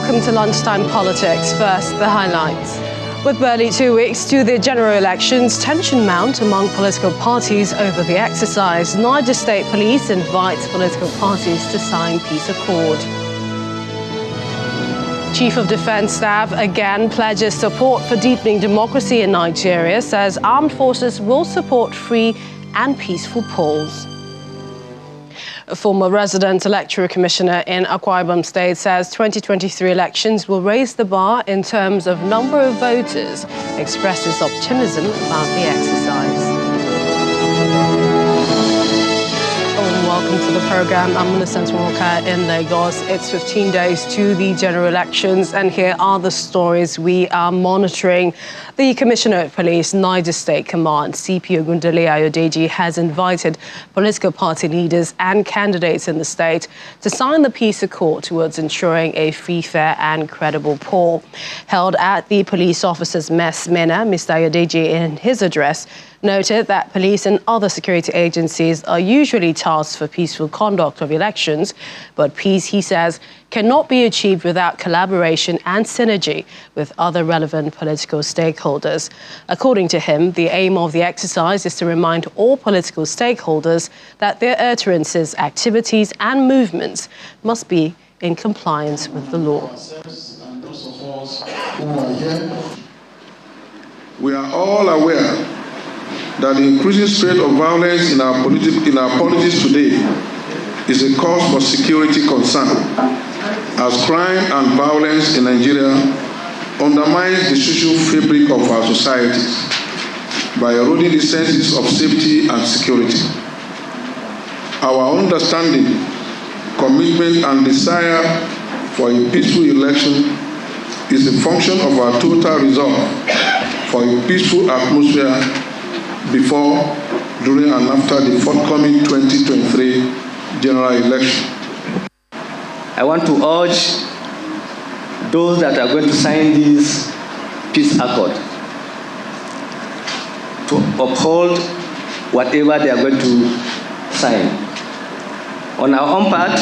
welcome to Lunchtime Politics. First, the highlights. With barely 2 weeks to the general elections, tension mount among political parties over the exercise. Niger State Police invites political parties to sign peace accord. Chief of Defence Staff again pledges support for deepening democracy in Nigeria, says armed forces will support free and peaceful polls. A former resident electoral commissioner in Akwa Ibom State says 2023 elections will raise the bar in terms of number of voters, expresses optimism about the exercise. Welcome to the program. I'm Millicent Walker in Lagos. It's 15 days to the general elections, and here are the stories we are monitoring. The Commissioner of Police, Niger State Command, CP Ogun Ayodeji, has invited political party leaders and candidates in the state to sign the peace accord towards ensuring a free, fair and credible poll. Held at the police officers' mess, Mina, Mr. Ayodeji, in his address, noted that police and other security agencies are usually tasked for peaceful conduct of elections, but peace, he says, cannot be achieved without collaboration and synergy with other relevant political stakeholders. According to him, the aim of the exercise is to remind all political stakeholders that their utterances, activities and movements must be in compliance with the law. We are all aware that the increasing spread of violence in our politics today is a cause for security concern, as crime and violence in Nigeria undermines the social fabric of our societies by eroding the senses of safety and security. Our understanding, commitment and desire for a peaceful election is a function of our total resolve for a peaceful atmosphere before, during and after the forthcoming 2023 general election. I want to urge those that are going to sign this peace accord to uphold whatever they are going to sign. On our own part,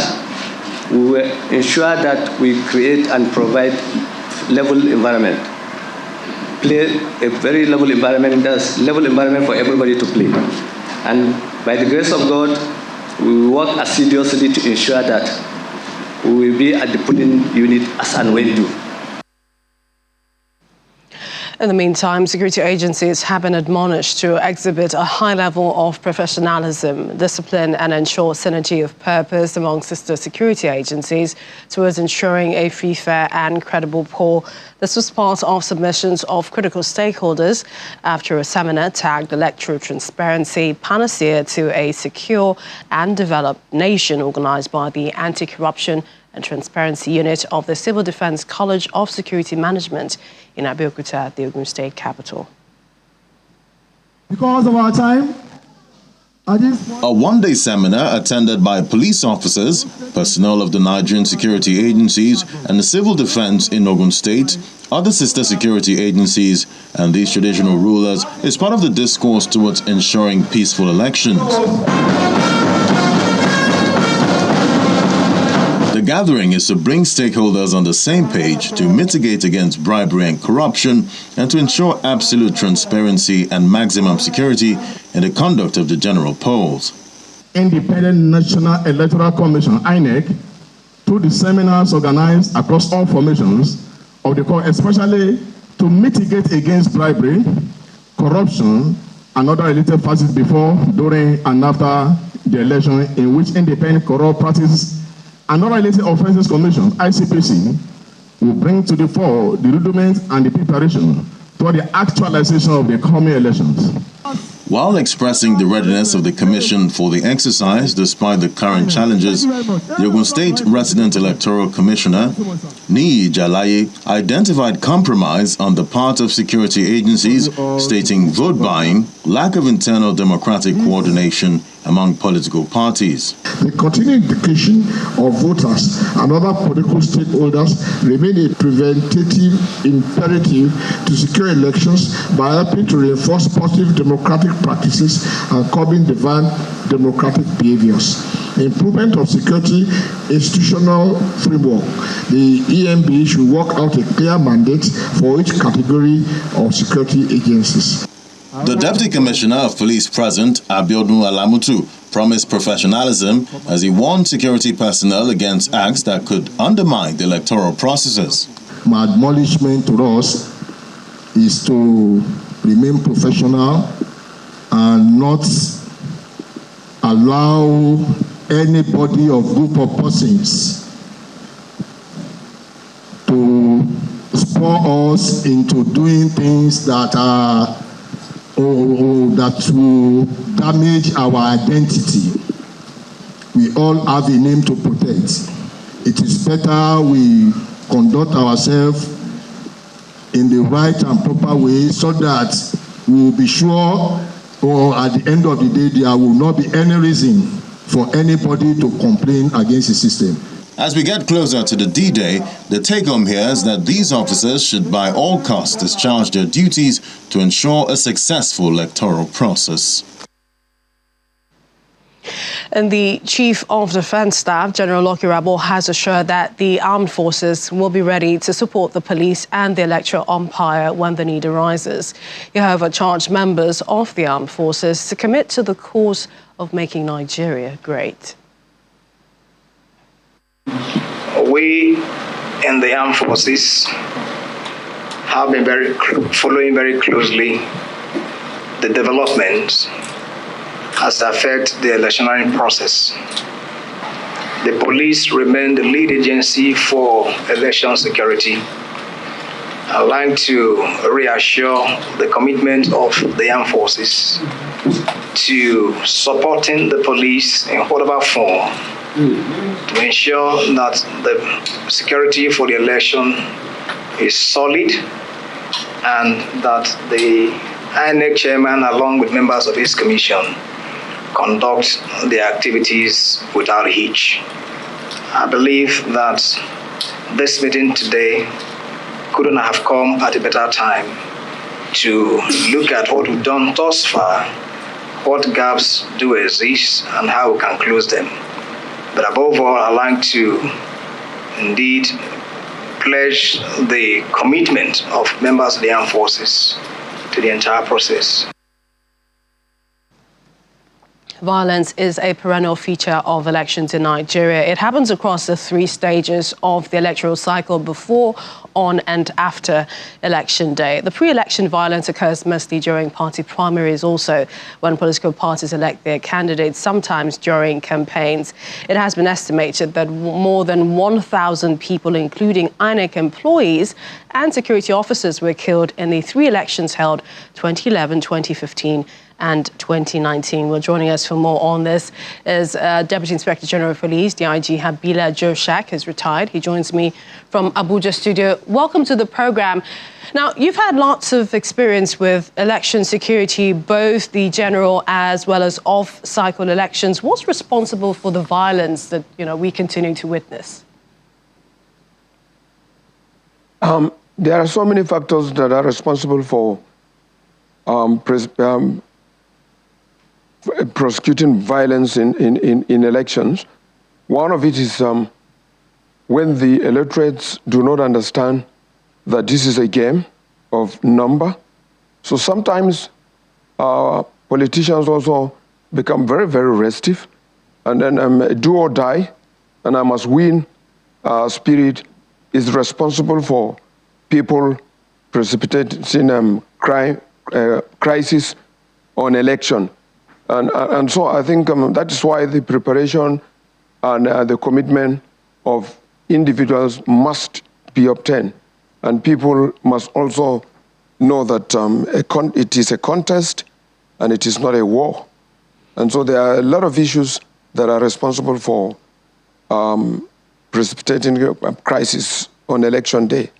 we will ensure that we create and provide level environment. Play a very level environment, that's level environment for everybody to play. And by the grace of God, we will work assiduously to ensure that we will be at the polling unit as and when due. In the meantime, security agencies have been admonished to exhibit a high level of professionalism, discipline and ensure synergy of purpose among sister security agencies towards ensuring a free, fair and credible poll. This was part of submissions of critical stakeholders after a seminar tagged Electoral Transparency, Panacea to a Secure and Developed Nation, organized by the Anti-Corruption and Transparency Unit of the Civil Defense College of Security Management in Abeokuta, the Ogun State capital. Because of our time, a one-day seminar attended by police officers, personnel of the Nigerian security agencies and the civil defense in Ogun State, other sister security agencies and these traditional rulers is part of the discourse towards ensuring peaceful elections. The gathering is to bring stakeholders on the same page to mitigate against bribery and corruption and to ensure absolute transparency and maximum security in the conduct of the general polls. Independent National Electoral Commission, INEC, through the seminars organized across all formations of the court, especially to mitigate against bribery, corruption, and other related facets before, during, and after the election, in which independent corrupt practices and Unrelated Offences Commission, ICPC, will bring to the fore the rudiments and the preparation toward the actualization of the coming elections. While expressing the readiness of the Commission for the exercise despite the current challenges, the Ogun State Resident Electoral Commissioner, Niger identified compromise on the part of security agencies, stating vote buying, lack of internal democratic coordination among political parties. The continued education of voters and other political stakeholders remain a preventative imperative to secure elections by helping to reinforce positive democratic practices and curbing divine democratic behaviors. improvement of security institutional framework. The EMB should work out a clear mandate for each category of security agencies. The Deputy Commissioner of Police present, Abiodun Alamutu, promised professionalism as he warned security personnel against acts that could undermine the electoral processes. My admonishment to us is to remain professional and not allow anybody or group of persons to spur us into doing things that are that will damage our identity. We all have a name to protect. It is better we conduct ourselves in the right and proper way so that we will be sure, or at the end of the day, there will not be any reason for anybody to complain against the system. As we get closer to the D-Day, the take-home here is that these officers should by all costs discharge their duties to ensure a successful electoral process. And the Chief of Defence Staff, General Lokirabo, has assured that the armed forces will be ready to support the police and the electoral umpire when the need arises. He, however, charged members of the armed forces to commit to the cause of making Nigeria great. We in the armed forces have been following very closely the developments as affect the electioneering process. The police remain the lead agency for election security. I'd like to reassure the commitment of the armed forces to supporting the police in whatever form to ensure that the security for the election is solid and that the INEC chairman, along with members of his commission, conduct their activities without hitch. I believe that this meeting today couldn't have come at a better time to look at what we've done thus far, what gaps do exist, and how we can close them. But above all, I'd like to indeed pledge the commitment of members of the armed forces to the entire process. Violence is a perennial feature of elections in Nigeria. It happens across the 3 stages of the electoral cycle before, on and after election day. The pre-election violence occurs mostly during party primaries also, when political parties elect their candidates, sometimes during campaigns. It has been estimated that more than 1,000 people, including INEC employees and security officers, were killed in the 3 elections held 2011, 2015 and 2019. Well, joining us for more on this is Deputy Inspector General of Police, DIG Habila Joshak, who's retired. He joins me from Abuja studio. Welcome to the program. Now, you've had lots of experience with election security, both the general as well as off-cycle elections. What's responsible for the violence that, we continue to witness? There are so many factors that are responsible for prosecuting violence in elections. One of it is when the electorates do not understand that this is a game of number. So sometimes politicians also become very, very restive, and then do or die, and I must win spirit is responsible for people precipitating crisis on election. And so I think that is why the preparation and the commitment of individuals must be obtained. And people must also know that it is a contest and it is not a war. And so there are a lot of issues that are responsible for precipitating a crisis on election day.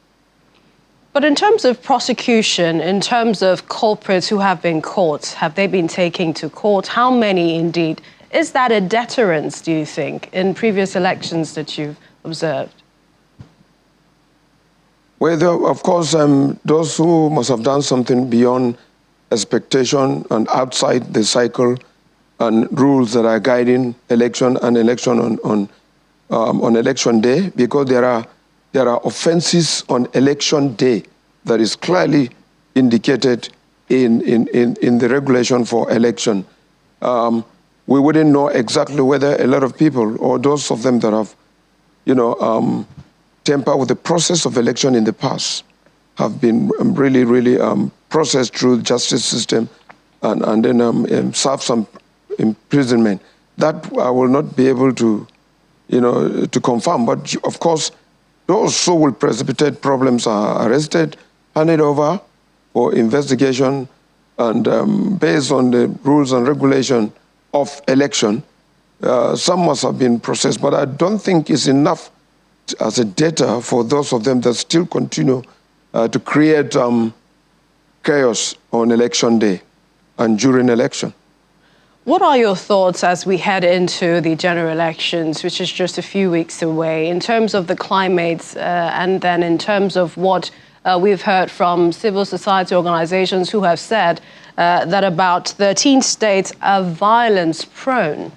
But in terms of prosecution, in terms of culprits who have been caught, have they been taken to court? How many indeed? Is that a deterrence, do you think, in previous elections that you've observed? Well, of course, those who must have done something beyond expectation and outside the cycle and rules that are guiding election and election on election day, because there are offenses on election day that is clearly indicated in the regulation for election. We wouldn't know exactly whether a lot of people, or those of them that have, tampered with the process of election in the past, have been really processed through the justice system and then serve some imprisonment. That I will not be able to, to confirm. But of course, those who will precipitate problems are arrested, handed over for investigation, and based on the rules and regulation of election, some must have been processed. But I don't think it's enough as a data for those of them that still continue to create chaos on election day and during election. What are your thoughts as we head into the general elections, which is just a few weeks away, in terms of the climate and then in terms of what we've heard from civil society organizations who have said that about 13 states are violence-prone?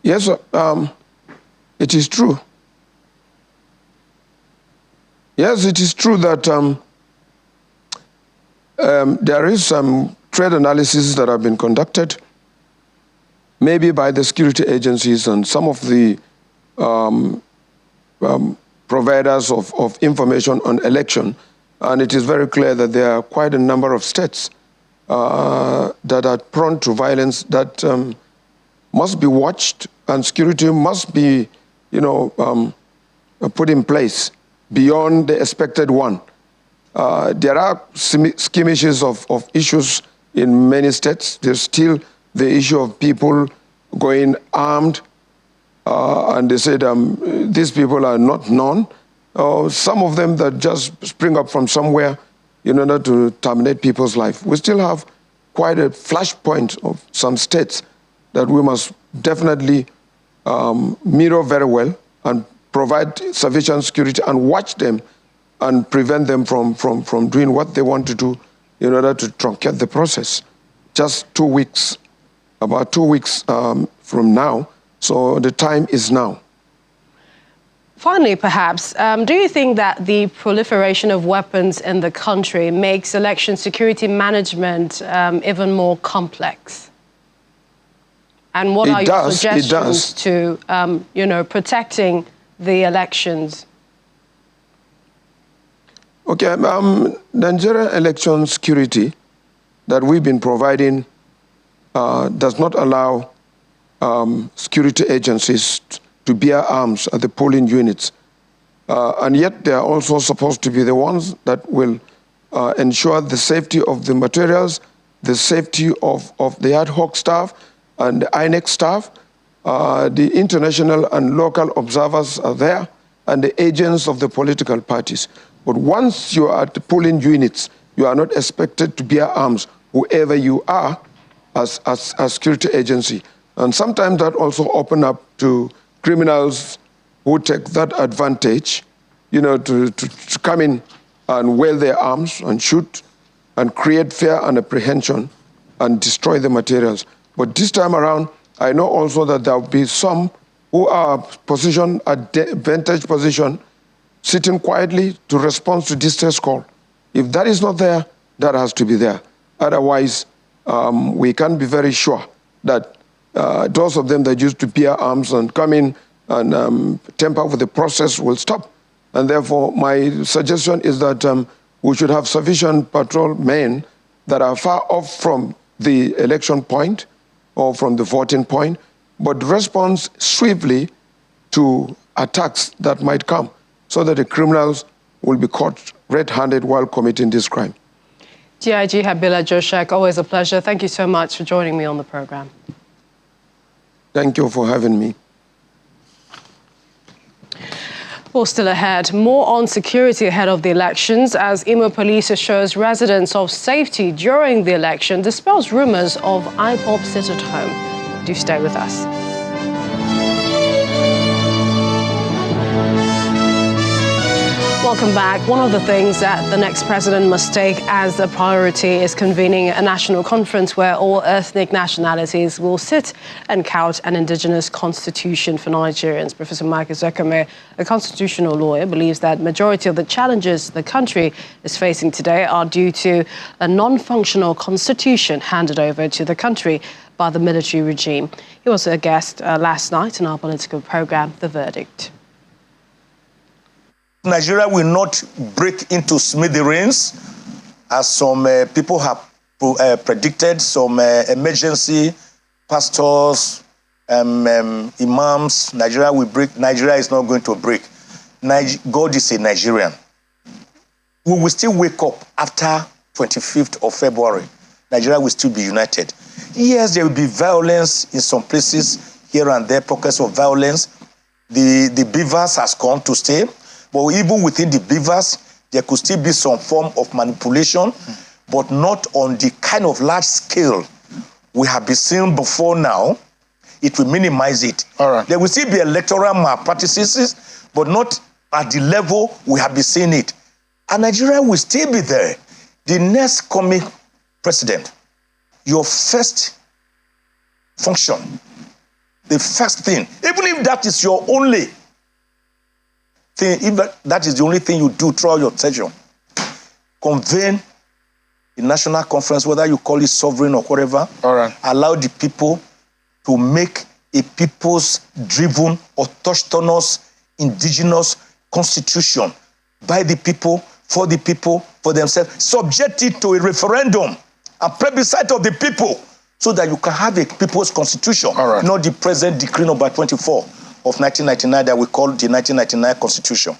Yes, it is true. Yes, it is true that there is some trade analysis that have been conducted, maybe by the security agencies and some of the providers of information on election, and it is very clear that there are quite a number of states that are prone to violence that must be watched, and security must be, put in place beyond the expected one. There are skirmishes of issues in many states. There's still the issue of people going armed, and they said these people are not known. Some of them that just spring up from somewhere in order to terminate people's life. We still have quite a flashpoint of some states that we must definitely mirror very well and provide sufficient security and watch them and prevent them from doing what they want to do in order to truncate the process. Just 2 weeks, about 2 weeks from now, so the time is now. Finally, perhaps, do you think that the proliferation of weapons in the country makes election security management even more complex? And what are your suggestions to, protecting the elections? Okay, Nigerian election security that we've been providing does not allow security agencies to bear arms at the polling units. And yet they are also supposed to be the ones that will ensure the safety of the materials, the safety of the ad hoc staff and the INEC staff. The international and local observers are there, and the agents of the political parties. But once you are at the polling units, you are not expected to bear arms, whoever you are, as security agency. And sometimes that also opens up to criminals who take that advantage, to come in and wield their arms and shoot and create fear and apprehension and destroy the materials. But this time around, I know also that there will be some who are positioned at the vantage position, sitting quietly to respond to distress call. If that is not there, that has to be there. Otherwise, we can be very sure that those of them that used to bear arms and come in and tamper with the process will stop. And therefore, my suggestion is that we should have sufficient patrol men that are far off from the election point or from the voting point, but respond swiftly to attacks that might come, so that the criminals will be caught red-handed while committing this crime. GIG Habila Joshak, always a pleasure. Thank you so much for joining me on the program. Thank you for having me. Well, still ahead, more on security ahead of the elections as Imo Police assures residents of safety during the election, dispels rumors of IPOB sit-at-home. Do stay with us. Well, Welcome back. One of the things that the next president must take as a priority is convening a national conference where all ethnic nationalities will sit and couch an indigenous constitution for Nigerians. Professor Mike Ezekame, a constitutional lawyer, believes that majority of the challenges the country is facing today are due to a non-functional constitution handed over to the country by the military regime. He was a guest last night in our political program, The Verdict. Nigeria will not break into smithereens, as some people have predicted. Some emergency pastors, imams, Nigeria will break. Nigeria is not going to break. God is a Nigerian. We will still wake up after 25th of February. Nigeria will still be united. Yes, there will be violence in some places, here and there, pockets of violence. The beavers has come to stay. But even within the beavers, there could still be some form of manipulation, but not on the kind of large scale we have been seeing before now. It will minimize it. All right. There will still be electoral malpractices, but not at the level we have been seeing it. And Nigeria will still be there. The next coming president, your first function, the first thing, even if that is your only thing, if that is the only thing you do throughout your session, convene a national conference, whether you call it sovereign or whatever. All right. Allow the people to make a people's-driven, autochthonous, indigenous constitution by the people, for themselves. Subject it to a referendum, a plebiscite of the people, so that you can have a people's constitution, right, not the present decree number 24 of 1999 that we call the 1999 Constitution.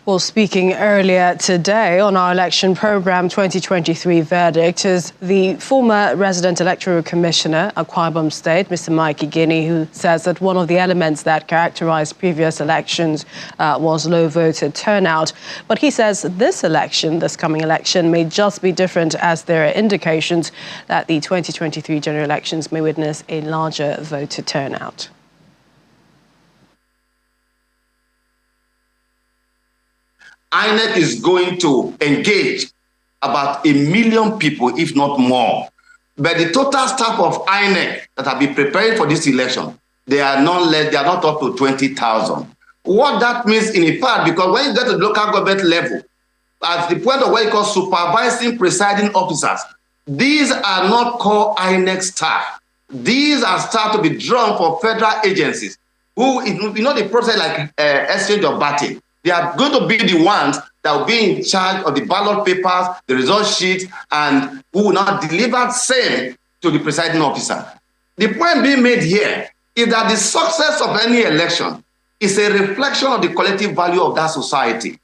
Well, speaking earlier today on our election program, 2023 Verdict, is the former resident electoral commissioner, Akwa Ibom State, Mr. Mike Ezekame, who says that one of the elements that characterized previous elections was low voter turnout. But he says this coming election, may just be different, as there are indications that the 2023 general elections may witness a larger voter turnout. INEC is going to engage about 1 million people, if not more. But the total staff of INEC that have been preparing for this election, they are not up to 20,000. What that means in effect, because when you get to the local government level, at the point of what you call supervising presiding officers, these are not called INEC staff. These are staff to be drawn for federal agencies who, the process like exchange of batting. They are going to be the ones that will be in charge of the ballot papers, the result sheets, and who will now deliver same to the presiding officer. The point being made here is that the success of any election is a reflection of the collective value of that society.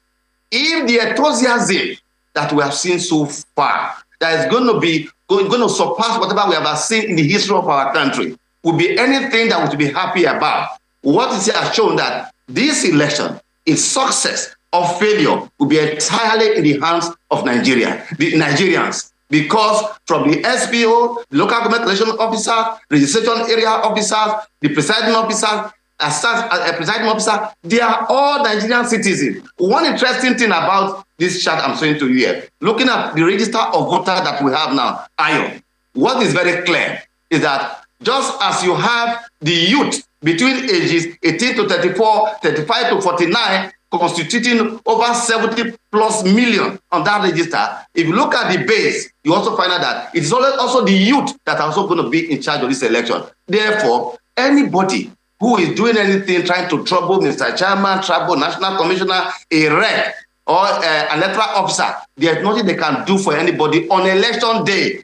If the enthusiasm that we have seen so far, that is going to surpass whatever we have seen in the history of our country, would be anything that we should be happy about. What is here has shown that this election, its success or failure, will be entirely in the hands of the Nigerians. Because from the SPO, the local government election officers, registration area officers, the presiding officers, presiding officer, they are all Nigerian citizens. One interesting thing about this chart I'm showing to you here, looking at the register of voters that we have now, IO, what is very clear is that just as you have the youth between ages 18 to 34, 35 to 49, constituting over 70 plus million on that register, if you look at the base, you also find out that it's also the youth that are also going to be in charge of this election. Therefore, anybody who is doing anything trying to trouble Mr. Chairman, trouble National Commissioner, a rep, or an electoral officer, there's nothing they can do for anybody on election day.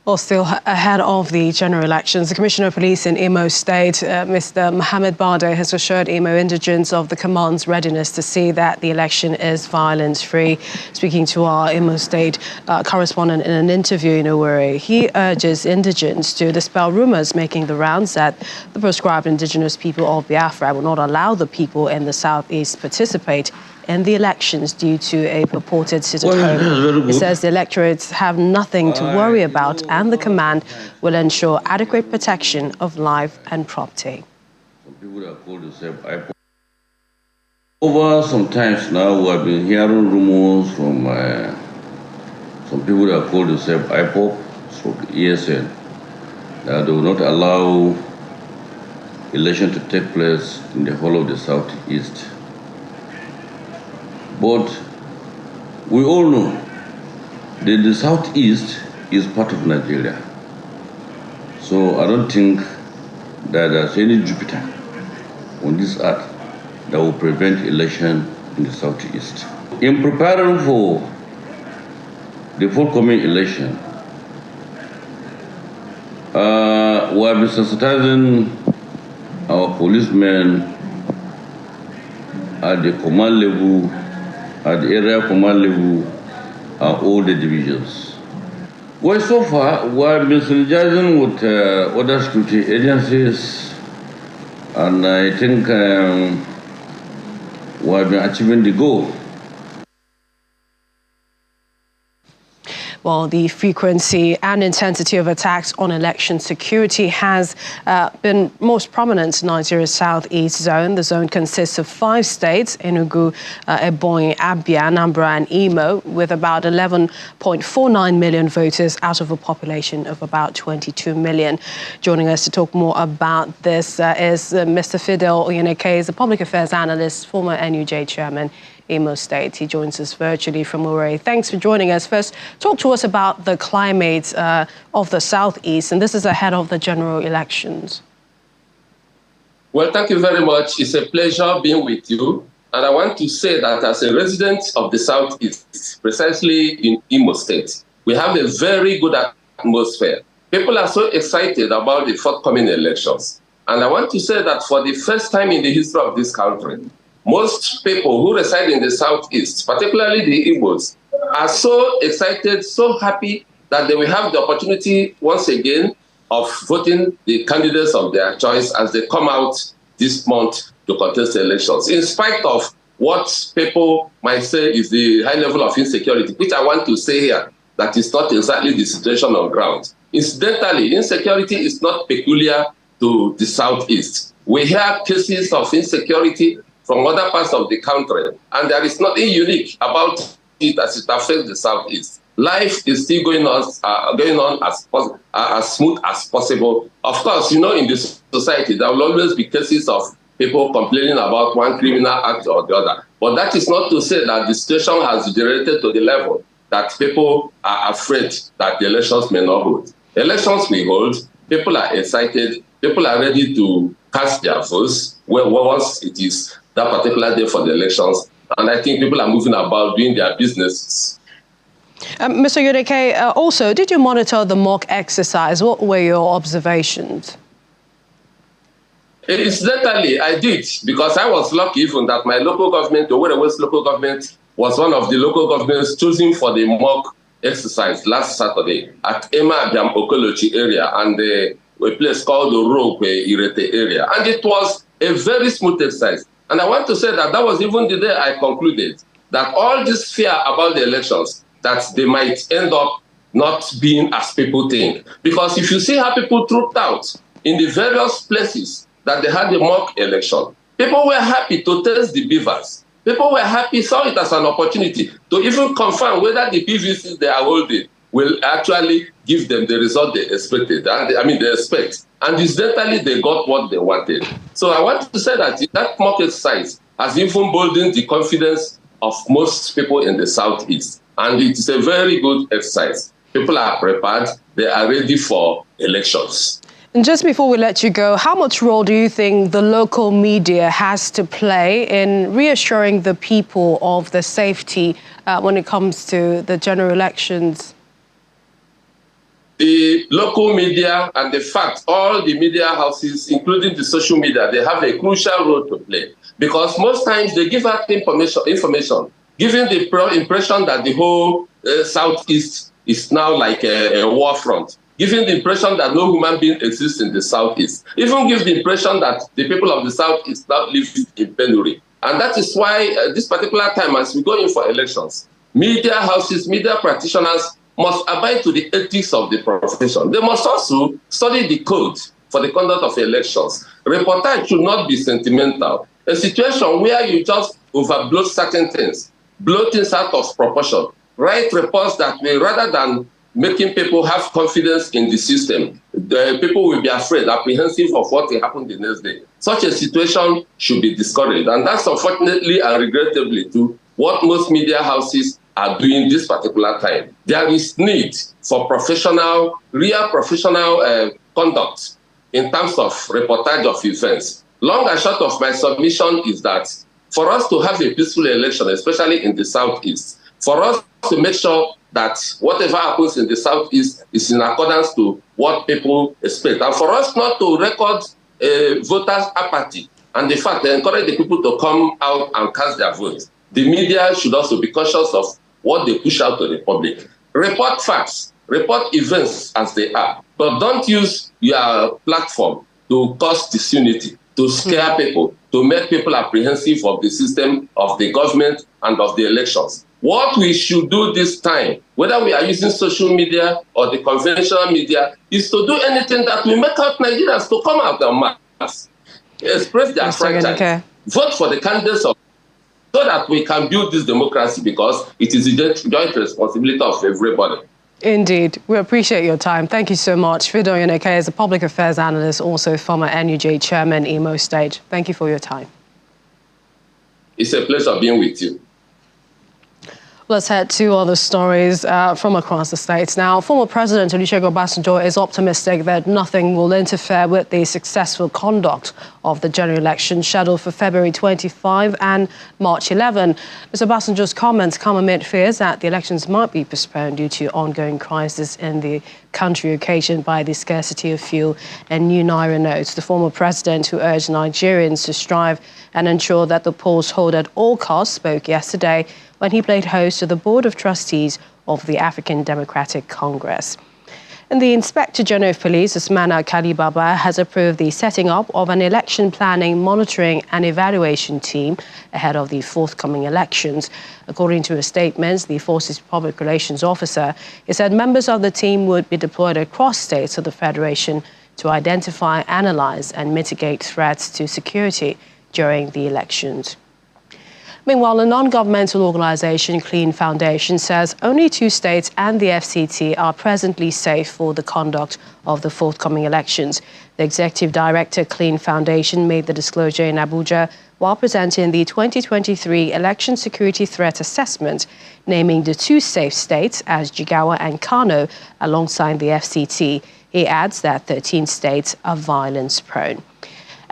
Well, still ahead of the general elections, the Commissioner of Police in Imo State, Mr. Mohammed Bade, has assured Imo indigents of the command's readiness to see that the election is violence-free. Speaking to our Imo State correspondent in an interview in Owerri, he urges indigents to dispel rumours making the rounds that the proscribed indigenous people of Biafra will not allow the people in the southeast participate in the elections due to a purported sit-at-home. He says the electorates have nothing to worry about and the command will ensure adequate protection of life and property. Some people that call themselves IPOP. Over some times now, we have been hearing rumors from some people that call themselves IPOP, ESN, that they will not allow election to take place in the whole of the Southeast. But we all know that the Southeast is part of Nigeria. So I don't think that there's any Jupiter on this earth that will prevent election in the Southeast. In preparing for the forthcoming election, we have been sensitizing our policemen at the command level, at the area command level, at all the divisions. Well, so far, we have been synergizing with other security agencies, and I think we have been achieving the goal. Well, the frequency and intensity of attacks on election security has been most prominent in Nigeria's southeast zone. The zone consists of 5 states, Enugu, Ebonyi, Abia, Anambra and Imo, with about 11.49 million voters out of a population of about 22 million. Joining us to talk more about this is Mr. Fidel Oyineke, the public affairs analyst, former NUJ chairman, Imo State. He joins us virtually from Owerri. Thanks for joining us. First, talk to us about the climate of the Southeast, and this is ahead of the general elections. Well, thank you very much. It's a pleasure being with you. And I want to say that as a resident of the Southeast, precisely in Imo State, we have a very good atmosphere. People are so excited about the forthcoming elections. And I want to say that for the first time in the history of this country, most people who reside in the Southeast, particularly the Igbos, are so excited, so happy that they will have the opportunity once again of voting the candidates of their choice as they come out this month to contest the elections, in spite of what people might say is the high level of insecurity, which I want to say here, that is not exactly the situation on ground. Incidentally, insecurity is not peculiar to the Southeast. We hear cases of insecurity from other parts of the country, and there is nothing unique about it as it affects the Southeast. Life is still going on as smooth as possible. Of course, you know, in this society, there will always be cases of people complaining about one criminal act or the other. But that is not to say that the situation has deteriorated to the level that people are afraid that the elections may not hold. Elections will hold, people are excited, people are ready to cast their votes once it is that particular day for the elections. And I think people are moving about doing their businesses. Mr. Oyineke, also, did you monitor the mock exercise? What were your observations? Incidentally, I did, because I was lucky even that my local government, the Owerri West local government, was one of the local governments chosen for the mock exercise last Saturday at Ema-Abiam Okolochi area and a place called the Rogue Irete area. And it was a very smooth exercise. And I want to say that that was even the day I concluded that all this fear about the elections, that they might end up not being as people think. Because if you see how people trooped out in the various places that they had the mock election, people were happy to test the beavers. People were happy, saw it as an opportunity to even confirm whether the PVCs they are holding will actually give them the result they expected. They expect. And incidentally, they got what they wanted. So I want to say that that mock exercise has even boldened the confidence of most people in the Southeast. And it is a very good exercise. People are prepared. They are ready for elections. And just before we let you go, how much role do you think the local media has to play in reassuring the people of the safety when it comes to the general elections? The local media and the fact all the media houses, including the social media, they have a crucial role to play, because most times they give out information giving the impression that the whole Southeast is now like a war front, giving the impression that no human being exists in the Southeast, even give the impression that the people of the Southeast now live in penury. And that is why this particular time, as we go in for elections, media houses, media practitioners must abide to the ethics of the profession. They must also study the code for the conduct of elections. Reportage should not be sentimental. A situation where you just overbloat certain things, blow things out of proportion, write reports that may, rather than making people have confidence in the system, the people will be afraid, apprehensive of what will happen the next day. Such a situation should be discouraged. And that's unfortunately and regrettably too what most media houses are doing this particular time. There is need for real professional conduct in terms of reportage of events. Long and short of my submission is that for us to have a peaceful election, especially in the Southeast, for us to make sure that whatever happens in the Southeast is in accordance to what people expect, and for us not to record voters' apathy and the fact they encourage the people to come out and cast their votes. The media should also be cautious of what they push out to the public. Report facts, report events as they are, but don't use your platform to cause disunity, to scare people, to make people apprehensive of the system, of the government, and of the elections. What we should do this time, whether we are using social media or the conventional media, is to do anything that will make out Nigerians to come out en mass, express their franchise, vote for the candidates so that we can build this democracy, because it is a joint responsibility of everybody. Indeed. We appreciate your time. Thank you so much. Fido Yoneke is a public affairs analyst, also former NUJ chairman, Imo State. Thank you for your time. It's a pleasure being with you. Let's head to other stories from across the states. Now, former President Olusegun Obasanjo is optimistic that nothing will interfere with the successful conduct of the general election scheduled for February 25 and March 11. Mr. Obasanjo's comments come amid fears that the elections might be postponed due to ongoing crisis in the country occasioned by the scarcity of fuel and new Naira notes. The former president, who urged Nigerians to strive and ensure that the polls hold at all costs, spoke yesterday when he played host to the Board of Trustees of the African Democratic Congress. And the Inspector General of Police, Usmana Kalibaba, has approved the setting up of an election planning, monitoring and evaluation team ahead of the forthcoming elections. According to a statement, the force's public relations officer, he said members of the team would be deployed across states of the Federation to identify, analyze and mitigate threats to security during the elections. Meanwhile, a non-governmental organization, Clean Foundation, says only 2 states and the FCT are presently safe for the conduct of the forthcoming elections. The executive director, Clean Foundation, made the disclosure in Abuja while presenting the 2023 Election Security Threat Assessment, naming the 2 safe states as Jigawa and Kano alongside the FCT. He adds that 13 states are violence-prone.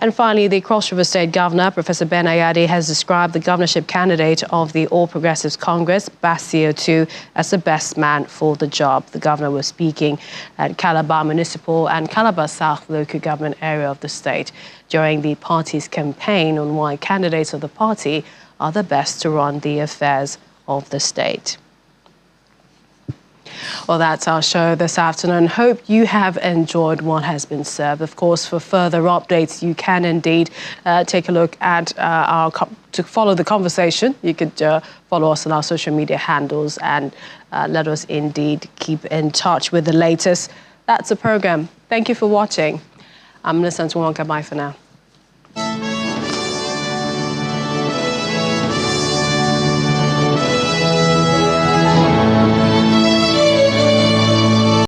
And finally, the Cross River State Governor, Professor Ben Ayade, has described the governorship candidate of the All Progressives Congress, Basio II, as the best man for the job. The governor was speaking at Calabar Municipal and Calabar South local government area of the state during the party's campaign on why candidates of the party are the best to run the affairs of the state. Well, that's our show this afternoon. Hope you have enjoyed what has been served. Of course, for further updates, you can indeed take a look at to follow the conversation. You could follow us on our social media handles and let us indeed keep in touch with the latest. That's the program. Thank you for watching. I'm Millicent Wonka. Bye for now.